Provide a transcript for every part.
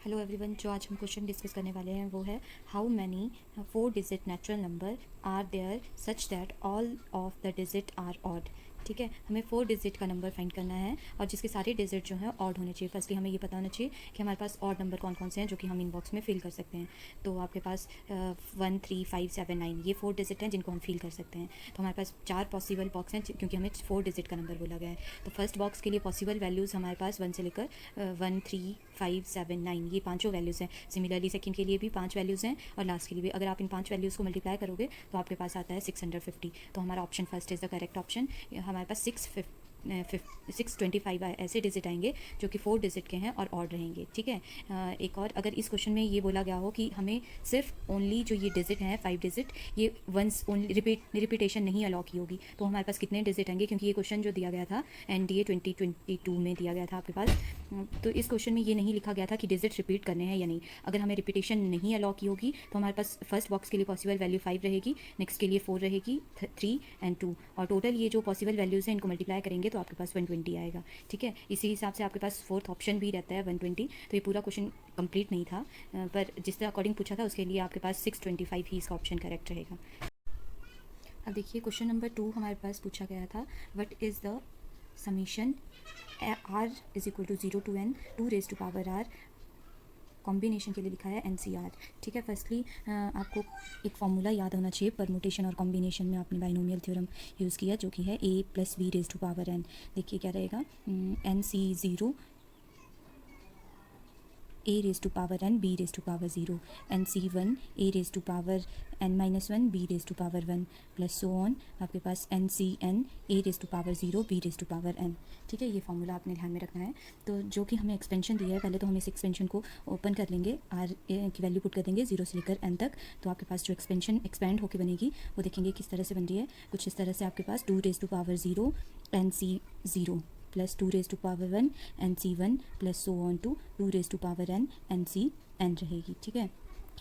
Hello everyone, जो आज हम क्वेश्चन डिस्कस करने वाले हैं वो है how many 4 digit natural number are there such that all of the digit are odd. ठीक है, हमें 4 डिजिट का नंबर फाइंड करना है और जिसके सारे डिजिट जो हैं ऑड होने चाहिए। फर्स्टली हमें ये पता होना चाहिए कि हमारे पास ऑड नंबर कौन कौन से हैं जो कि हम इनबॉक्स में फिल कर सकते हैं। तो आपके पास 1, 3, 5, 7, 9 ये 4 डिजिट हैं जिनको हम फिल कर सकते हैं। तो हमारे पास 4 पॉसिबल बॉक्स हैं क्योंकि हमें 4 डिजिट का नंबर बोला गया है। तो फर्स्ट बॉक्स के लिए पॉसिबल वैल्यूज़ हमारे पास 1 से लेकर 1, 3, 5, 7, 9 ये पाँचों वैल्यूज़ हैं। सिमिलरली सेकंड के लिए भी 5 वैल्यूज़ हैं और लास्ट के लिए भी। अगर आप इन 5 वैल्यूज़ को मल्टीप्लाई करोगे तो आपके पास आता है 650। तो हमारा option first is the correct option. हमारे पास 625 ऐसे डिजिट आएंगे जो कि 4 डिजिट के हैं और ऑड रहेंगे। ठीक है, एक और अगर इस क्वेश्चन में ये बोला गया हो कि हमें सिर्फ ओनली जो ये डिजिट हैं 5 डिजिट ये वंस ओनली रिपीटेशन नहीं अलाउ की होगी तो हमारे पास कितने डिजिट आएंगे, क्योंकि ये क्वेश्चन जो दिया गया था NDA 2022 में दिया गया था आपके पास। तो इस क्वेश्चन में ये नहीं लिखा गया था कि डिजिट रिपीट करने हैं या नहीं। अगर हमें रिपीटेशन नहीं अलाउ की होगी तो हमारे पास फर्स्ट बॉक्स के लिए पॉसिबल वैल्यू 5 रहेगी, नेक्स्ट के लिए 4 रहेगी, 3 एंड 2 और टोटल ये जो पॉसिबल वैल्यूज़ हैं इनको मल्टीप्लाई करेंगे तो आपके पास 120 आएगा। ठीक है, इसी हिसाब से आपके पास फोर्थ ऑप्शन भी रहता है 120। तो ये पूरा क्वेश्चन कंप्लीट नहीं था, पर जिस अकॉर्डिंग पूछा था उसके लिए आपके पास 625 ही इसका ऑप्शन करेक्ट रहेगा। अब देखिए क्वेश्चन नंबर 2 हमारे पास पूछा गया था what is the summation r is equal to 0 to n 2 raise to power r। Combination के लिए लिखा है NCR। ठीक है, फर्स्टली आपको एक फार्मूला याद होना चाहिए। परमुटेशन और कॉम्बिनेशन में आपने बाइनोमियल थ्योरम यूज़ किया जो कि है a + b raise to power n। देखिए क्या रहेगा, NC0 a raise to power n b raise to power 0, NC1 a raise to power n-1 b raise to power 1 plus so on आपके पास NCn a raise to power 0 b raise to power n। ठीक है, ये formula आपने ध्यान में रखना है। तो जो कि हमें एक्सपेंशन दिया है, पहले तो हम इस एक्सपेंशन को ओपन कर लेंगे, r की वैल्यू पुट कर देंगे 0 से लेकर n तक। तो आपके पास जो एक्सपेंशन एक्सपैंड होकर बनेगी वो देखेंगे किस तरह से बन रही है। कुछ इस तरह से आपके पास 2 raise to power 0 NC0 plus 2 raise to power 1 NC1 plus so on to 2 raise to power n NCn रहेगी। ठीक है,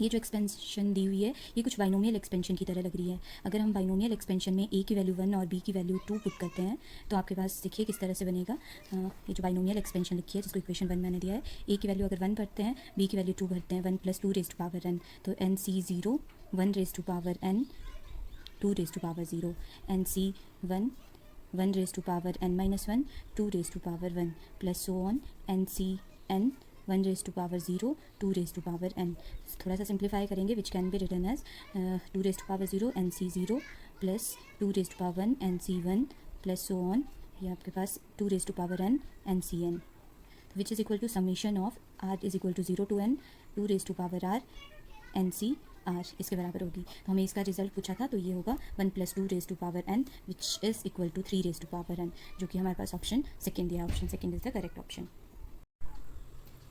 ये जो एक्सपेंशन दी हुई है ये कुछ बाइनोमियल एक्सपेंशन की तरह लग रही है। अगर हम बाइनोमियल एक्सपेंशन में a की वैल्यू 1 और b की वैल्यू 2 पुट करते हैं तो आपके पास देखिए किस तरह से बनेगा। ये जो बाइनोमियल एक्सपेंशन लिखी है जिसको इक्वेशन 1 मैंने दिया है, a की वैल्यू अगर 1 भरते हैं, b की वैल्यू 2 भरते हैं, 1 plus 2 raise to power n, तो NC0 1 raise to power n 2 raise to power 0, NC1 1 raise to power n-1 2 raise to power 1 plus so on NCn 1 raise to power 0 2 raise to power n। थोड़ा सा simplify करेंगे which can be written as 2 raise to power 0 NC0 plus 2 raise to power 1 NC1 plus so on ये आपके पास 2 raise to power n NCn which is equal to summation of r is equal to 0 to n 2 raise to power r NCr इसके बराबर होगी। तो हमें इसका result पूछा था तो ये होगा 1 + 2 raise to power n which is equal to 3 raise to power n, जो कि हमारे पास ऑप्शन सेकेंड दिया है। Option second is the correct option.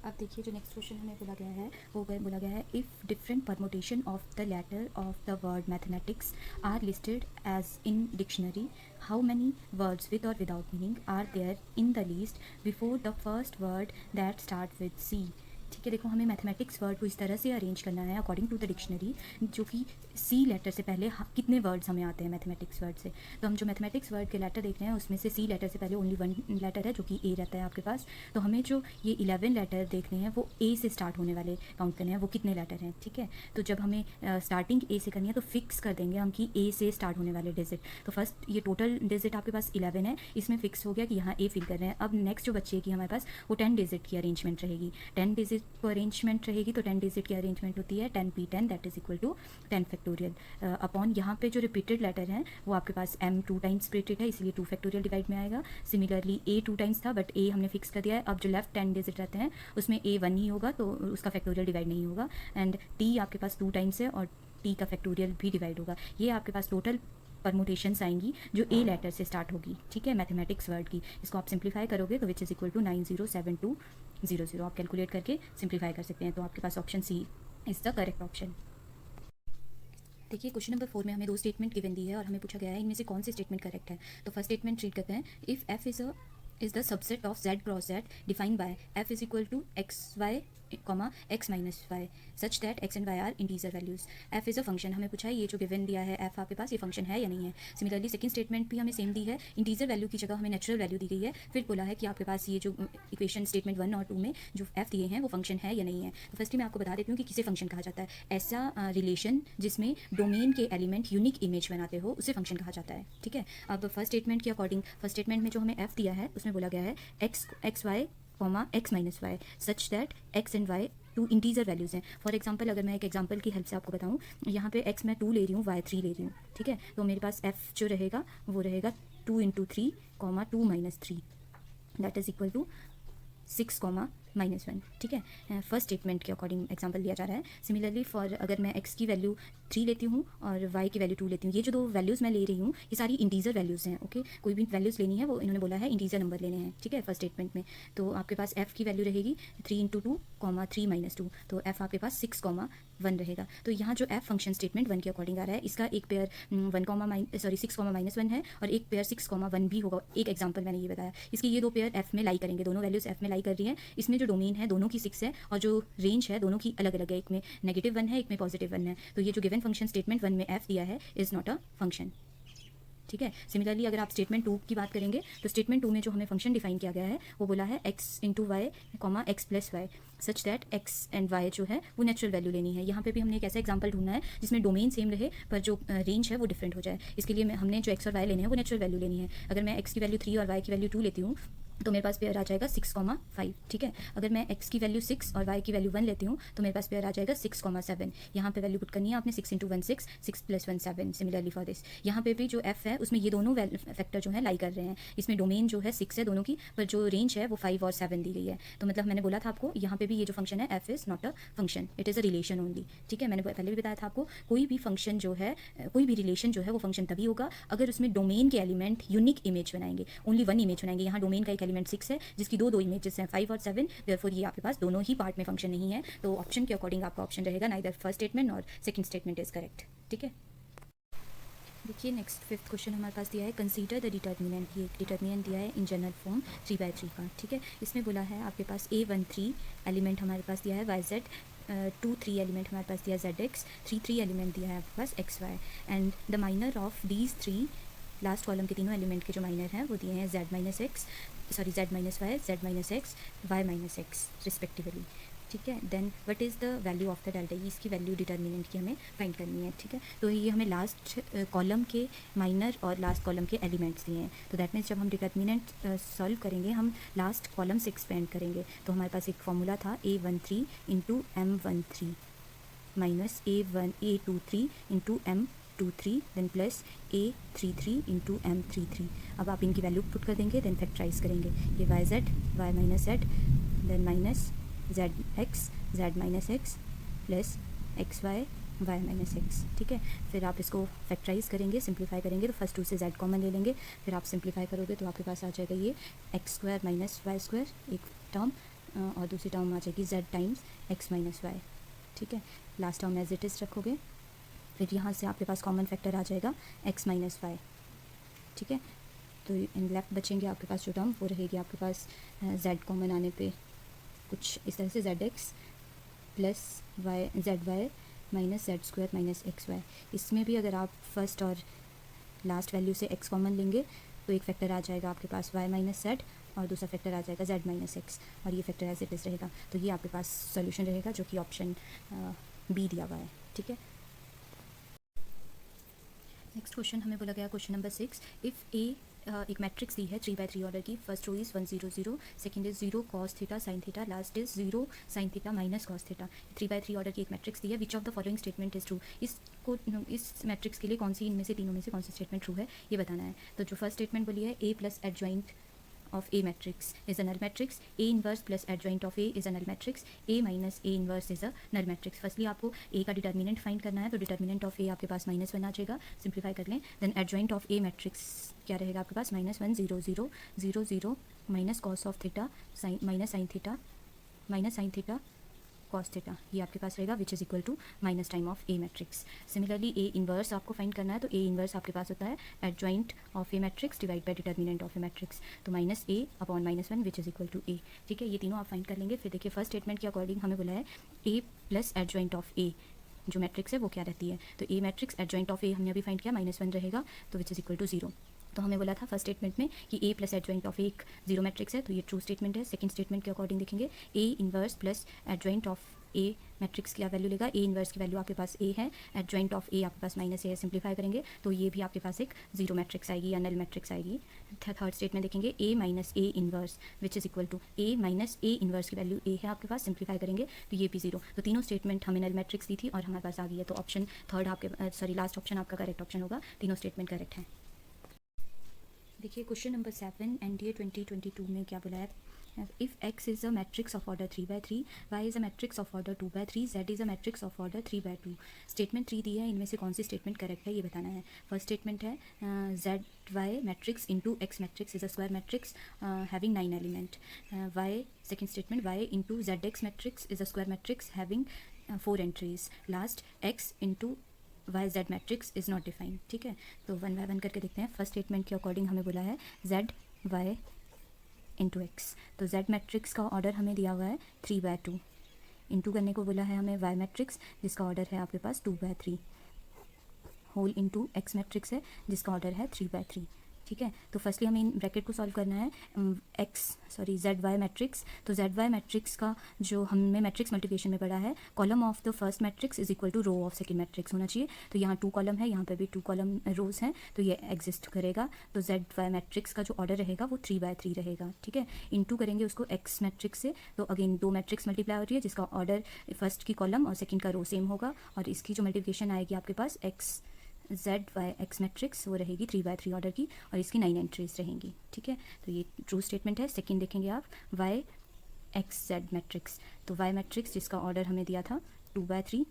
अब देखिए जो नेक्स्ट क्वेश्चन हमें बोला गया है वो बोला गया है if different permutation of the letter of the word mathematics are listed as in dictionary how many words with और without meaning are there in the list before the first word that start with C। ठीक है, देखो हमें mathematics word को इस तरह से arrange करना है अकॉर्डिंग टू द डिक्शनरी जो कि C लेटर से पहले कितने वर्ड्स हमें आते हैं मैथमेटिक्स वर्ड से। तो हम जो मैथमेटिक्स वर्ड के लेटर देख रहे हैं उसमें से C लेटर से पहले ओनली 1 लेटर है जो कि A रहता है आपके पास। तो हमें जो ये 11 लेटर देखने हैं वो A से स्टार्ट होने वाले काउंट करने हैं, वो कितने लेटर हैं। ठीक है, तो जब हमें स्टार्टिंग A से करनी है तो फिक्स कर देंगे हम कि A से स्टार्ट होने वाले डिजिट। तो फर्स्ट ये टोटल डिजिट आपके पास 11 है, इसमें फिक्स हो गया कि यहाँ A फिल कर रहे हैं। अब नेक्स्ट जो बचेगी हमारे पास वो 10 डिजिट की अरेंजमेंट रहेगी। 10 डिजिट को अरेंजमेंट रहेगी तो 10 डिजिट की अरेंजमेंट होती है 10p10 that is equal to 10 factorial upon यहाँ पे जो रिपीटेड लेटर हैं वो आपके पास m 2 टाइम्स रिपीटेड है इसलिए 2 फैक्टोरियल डिवाइड में आएगा। सिमिलरली a 2 टाइम्स था बट a हमने फिक्स कर दिया है। अब जो लेफ्ट 10 डिजिट रहते हैं उसमें a 1 ही होगा तो उसका फैक्टोरियल डिवाइड नहीं होगा। एंड t आपके पास 2 टाइम्स है और t का फैक्टोरियल भी डिवाइड होगा। ये आपके पास टोटल परमुटेशंस आएंगी जो A लेटर से स्टार्ट होगी। ठीक है, मैथमेटिक्स वर्ड की इसको आप सिंप्लीफाई करोगे तो विच इज़ इक्वल टू 907200 आप कैलकुलेट करके सिंप्लीफाई कर सकते हैं। तो आपके पास option C is the correct option. देखिए क्वेश्चन नंबर 4 में हमें 2 स्टेटमेंट गिवन दी है और हमें पूछा गया है इनमें से कौन सी स्टेटमेंट करेक्ट है। तो फर्स्ट स्टेटमेंट रीड करते हैं if f is the subset of z cross z defined by f is equal to xy comma X minus Y such that X and Y are integer values. F is a function, हमें पूछा है ये जो given दिया है F आपके पास, ये function है या नहीं है। सिमिलरली सेकंड स्टेटमेंट भी हमें सेम दी है, इंटीजर वैल्यू की जगह हमें नेचुरल वैल्यू दी गई है। फिर बोला है कि आपके पास ये जो इक्वेशन स्टेटमेंट 1 और 2 में जो एफ दिए हैं वो फंक्शन है या नहीं है। तो फर्स्टली मैं आपको बता देती हूँ कि किसे फंक्शन कहा जाता है। ऐसा रिलेशन जिसमें डोमेन के एलिमेंट यूनिक इमेज बनाते हो उसे फंक्शन कहा जाता है। ठीक है, अब फर्स्ट स्टेटमेंट के अकॉर्डिंग, फर्स्ट स्टेटमेंट में जो हमें एफ दिया है उसमें बोला गया है X Y comma X minus Y such that X and Y to integer values हैं। फॉर एग्जांपल अगर मैं एक एग्जांपल की हेल्प से आपको बताऊं, यहाँ पे x मैं 2 ले रही हूँ, y 3 ले रही हूँ। ठीक है, तो मेरे पास f जो रहेगा वो रहेगा 2 × 3 comma 2 - 3 that is equal to 6 comma -1। ठीक है, फर्स्ट स्टेटमेंट के अकॉर्डिंग एग्जांपल दिया जा रहा है। सिमिलरली फॉर अगर मैं x की वैल्यू 3 लेती हूँ और y की वैल्यू 2 लेती हूँ, ये जो दो वैल्यूज़ मैं ले रही हूँ ये सारी इंटीजर वैल्यूज़ हैं। ओके, कोई भी वैल्यूज़ लेनी है वो इन्होंने बोला है इंटीजर नंबर लेने हैं। ठीक है, फर्स्ट स्टेटमेंट में तो आपके पास f की वैल्यू रहेगी 3 × 2 कॉमा 3 - 2, तो f आपके पास 6 कॉमा 1 रहेगा। तो यहाँ जो f फंक्शन स्टेटमेंट 1 के अकॉर्डिंग आ रहा है, इसका एक पेयर 6 कॉमा -1 है और एक पेयर 6 कॉमा 1 भी होगा। एक एग्जाम्पल मैंने ये बताया, इसके ये दो पेयर f में लाई करेंगे, दोनों वैल्यूज़ f में लाई कर रही हैं। इसमें जो डोमेन है दोनों की 6 है और जो रेंज है दोनों की अलग अलग है, एक में -1 है एक में +1 है। तो ये जो गिवन फंक्शन स्टेटमेंट 1 में f दिया है इज़ नॉट अ फंक्शन। ठीक है, सिमिलरली अगर आप स्टेटमेंट 2 की बात करेंगे तो स्टेटमेंट 2 में जो हमें फंक्शन डिफाइन किया गया है वो बोला है x × y comma x + y such that x and y जो है वो नेचुरल वैल्यू लेनी है। यहाँ पे भी हमने एक ऐसा एग्जांपल ढूंढना है जिसमें डोमेन सेम रहे पर जो रेंज है वो डिफरेंट हो जाए। इसके लिए हमने जो x और y लेने हैं वो नेचुरल वैल्यू लेनी है। अगर मैं x की वैल्यू 3 और y की वैल्यू 2 लेती हूँ तो मेरे पास पेयर आ जाएगा 6 कॉमा 5। ठीक है, अगर मैं x की वैल्यू 6 और y की वैल्यू 1 लेती हूँ तो मेरे पास पेयर आ जाएगा 6 कॉमा 7। यहाँ पे वैल्यू पुट करनी है आपने, 6 × 1 6, 6 + 1 7। सिमिलरली फॉर दिस यहाँ पे भी जो f है उसमें ये दोनों फैक्टर जो है लाई कर रहे हैं। इसमें डोमेन जो है 6 है दोनों की, पर जो रेंज है वो 5 और 7 दी गई है। तो मतलब मैंने बोला था आपको यहाँ पे भी ये जो फंक्शन है f is not a function, it is a relation only. ठीक है, मैंने पहले भी बताया था आपको, कोई भी फंक्शन जो है, कोई भी रिलेशन जो है वो फंक्शन तभी होगा अगर उसमें डोमेन के एलिमेंट यूनिक इमेज बनाएंगे, ओनली 1 इमेज बनाएंगे। यहाँ डोमेन का एक एलिमेंट 6 है जिसकी दो इमेजेस हैं 5 और 7, देयरफॉर ये आपके पास दोनों ही पार्ट में फंक्शन नहीं है। तो ऑप्शन के अकॉर्डिंग आपका ऑप्शन रहेगा नाइदर फर्स्ट स्टेटमेंट और सेकंड स्टेटमेंट इज करेक्ट। ठीक है, देखिए नेक्स्ट 5th क्वेश्चन हमारे पास दिया है कंसीडर द डिटर्मिनेंट। ये डिटर्मिनेंट दिया है इन जनरल फॉर्म 3/3 का। ठीक है, इसमें बोला है आपके पास A13 एलिमेंट हमारे पास दिया है YZ, 2 3 एलिमेंट हमारे पास दिया है ZX, 3 एलिमेंट दिया है आपके पास XY and the minor of these 3, last column के तीनों एलिमेंट के जो माइनर हैं वो दिए हैं Z - y, Z - x, Y - x respectively. ठीक है, then what is the value of the delta, इसकी वैल्यू डिटर्मिनेंट की हमें फाइंड करनी है। ठीक है, तो ये हमें लास्ट कॉलम के माइनर और लास्ट कॉलम के एलिमेंट्स दिए हैं। तो दैट मीन्स जब हम डिटर्मिनेंट सॉल्व करेंगे हम लास्ट कॉलम से एक्सपेंड करेंगे। तो हमारे पास एक फॉर्मूला था A13 × M13 minus A23 × M23 then plus A33 × M33। अब आप इनकी वैल्यू पुट कर देंगे, देन फैक्टराइज करेंगे। ये YZ, Y - Z, then minus ZX, Z - x plus XY, Y - x। ठीक है, फिर आप इसको फैक्टराइज करेंगे, सिंप्लीफाई करेंगे तो फर्स्ट 2 से Z कॉमन ले लेंगे, फिर आप सिंप्लीफाई करोगे तो आपके पास आ जाएगा ये x² - y² एक टर्म, और दूसरी टर्म आ जाएगी Z टाइम्स x - y। ठीक है, last term as it is रखोगे, फिर यहाँ से आपके पास कॉमन फैक्टर आ जाएगा x - y। ठीक है, तो इन लेफ्ट बचेंगे आपके पास जो टर्म वो रहेगी आपके पास Z कॉमन आने पे कुछ इस तरह से ZX plus ZY minus Z² minus XY। इसमें भी अगर आप फर्स्ट और लास्ट वैल्यू से x कॉमन लेंगे तो एक फैक्टर आ जाएगा आपके पास Y - Z और दूसरा फैक्टर आ जाएगा Z - x और ये फैक्टर एज इट इज़ रहेगा। तो ये आपके पास सोल्यूशन रहेगा जो कि ऑप्शन B दिया हुआ है। ठीक है, नेक्स्ट क्वेश्चन हमें बोला गया क्वेश्चन नंबर 6, इफ़ ए एक मैट्रिक्स दी है 3/3 ऑर्डर की, first row is 1 0 0, second is 0 cos theta sin theta, last is 0 sin theta minus cos theta. 3/3 order की एक मैट्रिक्स दी है, which of the following statement is true. इस मैट्रिक्स के लिए कौन सी इनमें से तीनों में से कौन सी स्टेटमेंट ट्रू है ये बताना है। तो जो फर्स्ट स्टेटमेंट बोली है A plus adjoint of A matrix is a null matrix, A inverse plus adjoint of A is a null matrix, A minus A inverse is a null matrix। Firstly आपको A का determinant find करना है, तो determinant of A आपके पास -1 आ जाएगा, simplify कर लें। Then adjoint of A matrix क्या रहेगा आपके पास -1 0 0 0 0 minus cos of theta minus sine theta cos theta, ये आपके पास रहेगा which is equal to minus time of A matrix. Similarly A inverse आपको फाइंड करना है, तो ए इन्वर्स आपके पास होता है adjoint of A matrix divide by determinant of A matrix, तो minus A upon minus one which is equal to ए। ठीक है, ये तीनों आप फाइंड कर लेंगे। फिर देखिए फर्स्ट स्टेटमेंट के अकॉर्डिंग हमें बोला है A plus adjoint of A जो मैट्रिक्स है वो क्या रहती है, तो A matrix adjoint of A हमने अभी फाइंड किया माइनस वन रहेगा, तो which is equal to zero. तो हमें बोला था फर्स्ट स्टेटमेंट में कि ए प्लस एडजॉइंट ऑफ एक जीरो मैट्रिक्स है, तो ये ट्रू स्टेटमेंट है। सेकंड स्टेटमेंट के अकॉर्डिंग देखेंगे A inverse plus adjoint of A matrix की वैल्यू लेगा, ए इन्वर्स की वैल्यू आपके पास ए है, एडजॉइंट ऑफ ए आपके पास माइनस ए है, सिंप्लीफाई करेंगे तो ये भी आपके पास एक जीरो मैट्रिक्स आएगी या नल मैट्रिक्स आएगी। थर्ड स्टेटमेंट देखेंगे A minus A inverse which is equal to A minus A inverse की वैल्यू ए है आपके पास, सिंप्लीफाई करेंगे तो ये भी जीरो। तो तीनों स्टेटमेंट हमें नल मैट्रिक्स दी थी और हमारे पास आ गई है, तो ऑप्शन थर्ड आपके लास्ट ऑप्शन आपका करेक्ट ऑप्शन होगा, तीनों स्टेटमेंट करेक्ट है। देखिए क्वेश्चन नंबर 7 एनडीए 2022 में क्या बोला है, if x is a matrix of order 3/3, y is a matrix of order 2/3, z is a matrix of order 3/2। Statement 3 दी है, इनमें से कौन सी स्टेटमेंट करेक्ट है ये बताना है। फर्स्ट स्टेटमेंट है ZY matrix into x matrix is a square matrix having 9 element. y second statement y into ZX matrix is a square matrix having 4 entries. Last x into Y Z matrix is not defined. ठीक है, तो one by one करके देखते हैं। First statement के according हमें बोला है जेड वाई इंटू एक्स, तो जेड मैट्रिक्स का ऑर्डर हमें दिया हुआ है 3/2, इंटू करने को बोला है हमें वाई मैट्रिक्स जिसका ऑर्डर है आपके पास 2/3, होल इंटू एक्स मैट्रिक्स है जिसका ऑर्डर है 3/3। ठीक है, तो फर्स्टली हमें इन ब्रैकेट को सॉल्व करना है। जेड वाई मैट्रिक्स, तो जेड वाई मैट्रिक्स का जो हमने मैट्रिक्स मल्टीप्लिकेशन में पढ़ा है, column of the first matrix is equal to row of second matrix होना चाहिए। तो यहाँ 2 कॉलम है, यहाँ पे भी 2 कॉलम रोज हैं, तो ये एग्जिस्ट करेगा। तो जेड वाई मैट्रिक्स का जो ऑर्डर रहेगा वो 3/3 रहेगा। ठीक है, इंटू करेंगे उसको एक्स मैट्रिक्स से, तो अगेन 2 मैट्रिक्स मल्टीप्लाई हो रही है जिसका ऑर्डर फर्स्ट की कॉलम और सेकेंड का रो सेम होगा, और इसकी जो मल्टीप्लिकेशन आएगी आपके पास X Z Y X matrix वो रहेगी 3/3 ऑर्डर की, और इसकी 9 एंट्रीज रहेंगी। ठीक है, तो ये ट्रू स्टेटमेंट है। सेकंड देखेंगे आप वाई एक्स जेड मैट्रिक्स, तो वाई मैट्रिक्स जिसका ऑर्डर हमें दिया था 2/3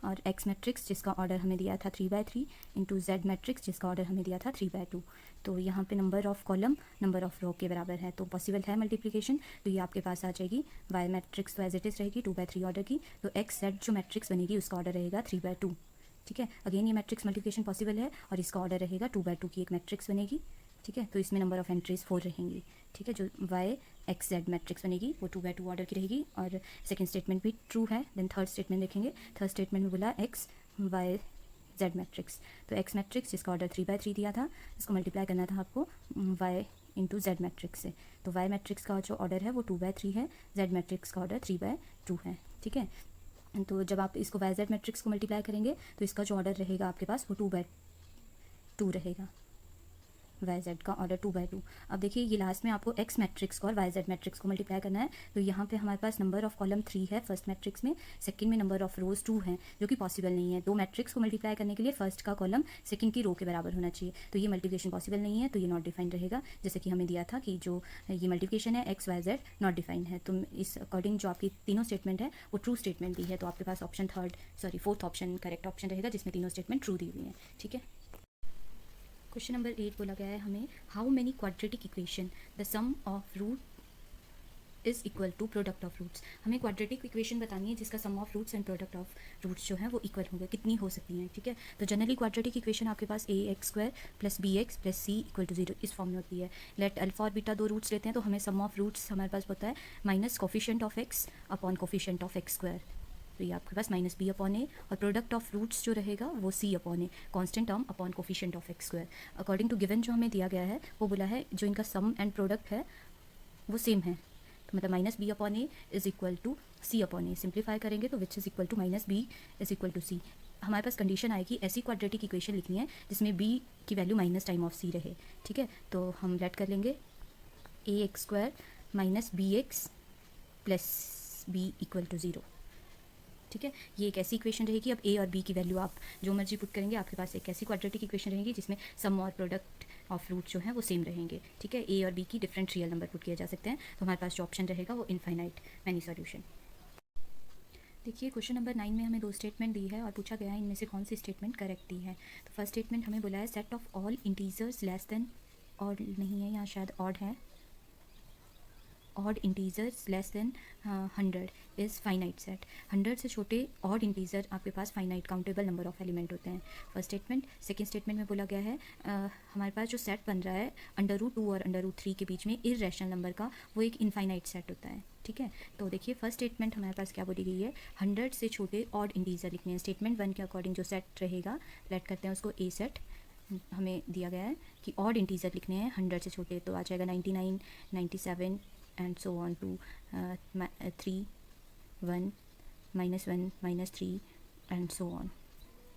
और एक्स मैट्रिक्स जिसका ऑर्डर हमें दिया था 3/3 इंटू जेड मैट्रिक्स जिसका ऑर्डर हमें दिया था 3/2। तो यहाँ पे number of column number of row के बराबर है, तो पॉसिबल है मल्टीप्लिकेशन, तो ये आपके पास आ जाएगी। वाई मैट्रिक्स तो एज इट इज़ रहेगी 2/3 ऑर्डर की, तो एक्स जेड जो मैट्रिक्स बनेगी उसका ऑर्डर रहेगा 3/2। ठीक है, अगेन ये मैट्रिक्स मल्टीप्लिकेशन पॉसिबल है और इसका ऑर्डर रहेगा 2/2 की एक मैट्रिक्स बनेगी। ठीक है, तो इसमें नंबर ऑफ एंट्रीज 4 रहेंगी। ठीक है, जो वाई एक्स जेड मैट्रिक्स बनेगी वो 2/2 ऑर्डर की रहेगी, और सेकंड स्टेटमेंट भी ट्रू है। देन थर्ड स्टेटमेंट देखेंगे, थर्ड स्टेटमेंट में बोला एक्स वाई जेड मैट्रिक्स, तो एक्स मैट्रिक्स जिसका ऑर्डर 3/3 दिया था, इसको मल्टीप्लाई करना था आपको वाई इंटू जेड मैट्रिक्स से, तो वाई मैट्रिक्स का जो ऑर्डर है वो 2/3 है, जेड मैट्रिक्स का ऑर्डर 3/2 है। ठीक है, तो जब आप इसको वाई जेड मैट्रिक्स को मल्टीप्लाई करेंगे तो इसका जो ऑर्डर रहेगा आपके पास वो 2/2 रहेगा, वाई जेड का ऑर्डर 2/2। अब देखिए ये लास्ट में आपको एक्स मैट्रिक्स को और वाई जेड मैट्रिक्स को मल्टीप्लाई करना है, तो यहाँ पे हमारे पास नंबर ऑफ कॉलम 3 है फर्स्ट मैट्रिक्स में, सेकंड में नंबर ऑफ रोज 2 हैं, जो कि पॉसिबल नहीं है। 2 मैट्रिक्स को मल्टीप्लाई करने के लिए फर्स्ट का कॉलम सेकंड की रो के बराबर होना चाहिए, तो ये मल्टीप्लिकेशन पॉसिबल नहीं है, तो ये नॉट डिफाइंड रहेगा। जैसे कि हमें दिया था कि जो ये मल्टीप्लिकेशन है X Y Z not defined है, तो इस अकॉर्डिंग जो आपकी तीनों स्टेटमेंट है वो ट्रू स्टेटमेंट दी है, तो आपके पास option fourth option correct option रहेगा जिसमें तीनों स्टेटमेंट ट्रू दी हुई है। ठीक है, क्वेश्चन नंबर 8 बोला गया है हमें, how many quadratic equation the sum of root is equal to product of roots. हमें क्वाड्रेटिक इक्वेशन बतानी है जिसका sum of roots and product of roots जो है वो इक्वल होंगे, कितनी हो सकती हैं। ठीक है, तो जनरली क्वाड्रेटिक इक्वेशन आपके पास ax² + bx + c = 0 इस फॉर्म में होती है। लेट अल्फा और बीटा 2 रूट्स लेते हैं, तो हमें सम ऑफ रूट्स हमारे पास होता है minus coefficient of x upon coefficient of x², तो ये आपके पास -b/a, और प्रोडक्ट ऑफ रूट्स जो रहेगा वो c/a, constant term upon coefficient of x²। According to given जो हमें दिया गया है वो बोला है जो इनका सम एंड प्रोडक्ट है वो सेम है, तो मतलब -b/a is equal to c/a, simplify करेंगे तो which is equal to -b is equal to c। हमारे पास कंडीशन आएगी ऐसी क्वाड्रेटिक इक्वेशन लिखनी है जिसमें b की value minus time of c रहे। ठीक है, तो हम लेट कर लेंगे ax² - bx + b = 0। ठीक है, ये एक ऐसी इक्वेशन रहेगी। अब ए और बी की वैल्यू आप जो मर्जी पुट करेंगे, आपके पास एक ऐसी क्वाड्रेटिक इक्वेशन रहेगी जिसमें सम और प्रोडक्ट ऑफ रूट जो है वो सेम रहेंगे। ठीक है, ए और बी की डिफरेंट रियल नंबर पुट किए जा सकते हैं, तो हमारे पास जो ऑप्शन रहेगा वो इनफाइनाइट मैनी सॉल्यूशन। देखिए क्वेश्चन नंबर 9 में हमें 2 स्टेटमेंट दी है और पूछा गया है इनमें से कौन सी स्टेटमेंट करेक्ट दी है। तो फर्स्ट स्टेटमेंट हमें बोला है set of all integers less than, और नहीं है यहाँ शायद ऑड है, odd integers less than 100 is finite set. 100 से छोटे ऑड इंटीजर आपके पास finite countable number of element होते हैं। First statement. सेकंड स्टेटमेंट में बोला गया है हमारे पास जो सेट बन रहा है √2 और √3 के बीच में इर्रेशनल नंबर का, वो एक इनफाइनाइट सेट होता है। ठीक है, तो देखिए फर्स्ट स्टेटमेंट हमारे पास क्या बोली गई है, 100 से छोटे ऑड इंटीजर लिखने हैं। स्टेटमेंट 1 के अकॉर्डिंग जो सेट रहेगा, लेट करते हैं उसको ए सेट। हमें दिया गया है कि ऑड इंटीजर लिखने हैं 100 से छोटे, तो आ जाएगा 99, 97 and so on to 3, 1, -1, -3 and so on.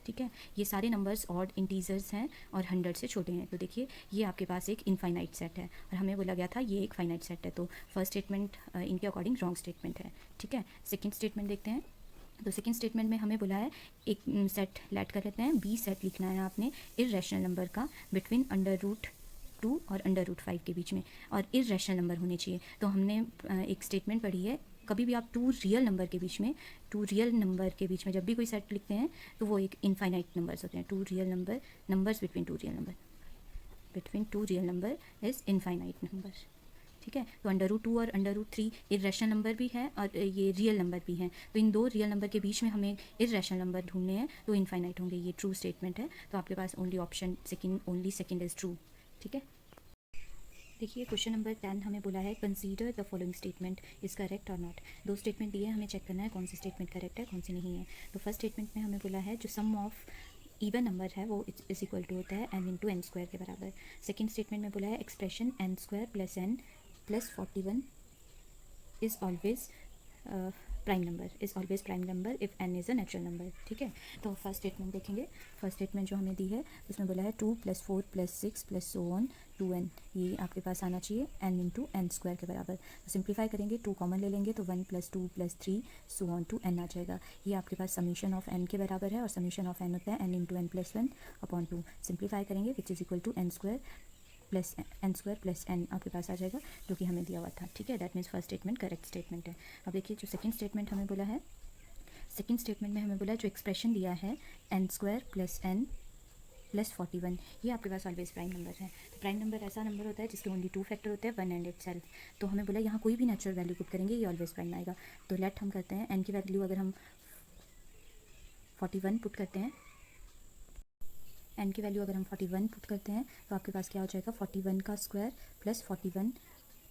ठीक है, ये सारे नंबर्स ऑड इंटीजर्स हैं और 100 से छोटे हैं। तो देखिए ये आपके पास एक इनफाइनाइट सेट है और हमें बोला गया था ये एक फाइनाइट सेट है, तो फर्स्ट स्टेटमेंट इनके अकॉर्डिंग रॉन्ग स्टेटमेंट है। ठीक है, सेकंड स्टेटमेंट देखते हैं। तो सेकंड स्टेटमेंट में हमें बोला है एक सेट लेट कर लेते हैं, बी सेट लिखना है आपने इर्रेशनल नंबर का बिटवीन √2 और √5 के बीच में, और इर्रेशनल नंबर होने चाहिए। तो हमने एक स्टेटमेंट पढ़ी है, कभी भी आप टू रियल नंबर के बीच में जब भी कोई सेट लिखते हैं तो वो एक इनफाइनाइट नंबर्स होते हैं। Two real numbers between two real number is infinite number. ठीक है, तो √2 और √3 इर्रेशनल नंबर भी है और ये रियल नंबर भी हैं, तो इन दो रियल नंबर के बीच में हमें इर्रेशनल नंबर ढूंढने हैं, तो इनफाइनाइट होंगे। ये ट्रू स्टेटमेंट है, तो आपके पास ओनली सेकंड इज़ ट्रू। ठीक है, देखिए क्वेश्चन नंबर 10 हमें बोला है consider the following statement is correct और नॉट। दो स्टेटमेंट दिए हैं, हमें चेक करना है कौन सी स्टेटमेंट करेक्ट है कौन सी नहीं है। तो फर्स्ट स्टेटमेंट में हमें बोला है जो सम ऑफ इवन नंबर है वो इज इक्वल टू होता है n/n² के बराबर। सेकंड स्टेटमेंट में बोला है expression n² + n + 41 is always prime number if n is a natural number. ठीक है, तो फर्स्ट स्टेटमेंट देखेंगे। फर्स्ट स्टेटमेंट जो हमें दी है उसमें बोला है 2 + 4 + 6 + so on 2n, ये आपके पास आना चाहिए n/n² के बराबर। तो सिंप्लीफाई करेंगे, 2 कॉमन ले लेंगे तो 1 + 2 + 3 so on to n आ जाएगा। ये आपके पास समीशन ऑफ n के बराबर है और समीशन ऑफ n होता है n/n + 1/2। सिंप्लीफाई करेंगे which is equal to n² + n आपके पास आ जाएगा, जो कि हमें दिया हुआ था। ठीक है, that means first statement correct statement है। अब देखिए जो सेकंड स्टेटमेंट हमें बोला है, सेकंड स्टेटमेंट में हमें बोला है जो एक्सप्रेशन दिया है n² + n + 41, ये आपके पास ऑलवेज प्राइम नंबर है। तो प्राइम नंबर ऐसा नंबर होता है जिसके ओनली 2 फैक्टर होते हैं, 1 एंड इटसेल्फ। तो हमें बोला यहाँ कोई भी नेचुरल वैल्यू पुट करेंगे ये ऑलवेज प्राइम आएगा। तो लेट हम करते हैं n की वैल्यू अगर हम 41 पुट करते हैं, n की वैल्यू अगर हम 41 पुट करते हैं तो आपके पास क्या हो जाएगा 41 का square + 41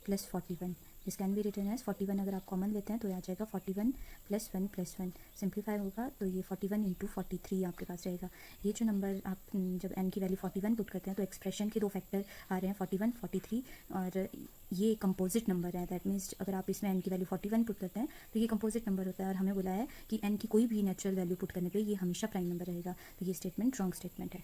+ 41, this can be written as 41 अगर आप कॉमन लेते हैं तो आ जाएगा 41 + 1 + 1। सिंप्लीफाई होगा तो ये 41 × 43 आपके पास रहेगा। ये जो नंबर आप जब n की वैल्यू 41 पुट करते हैं तो एक्सप्रेशन के दो फैक्टर आ रहे हैं 41, 43, और ये कंपोजिट नंबर है। दैट मीन्स अगर आप इसमें n की वैल्यू 41 पुट करते हैं तो ये कंपोजिट नंबर होता है और हमें बोला है कि n की कोई भी नेचुरल वैल्यू पुट करने पे ये हमेशा प्राइम नंबर रहेगा। तो ये स्टेटमेंट रॉन्ग स्टेटमेंट है।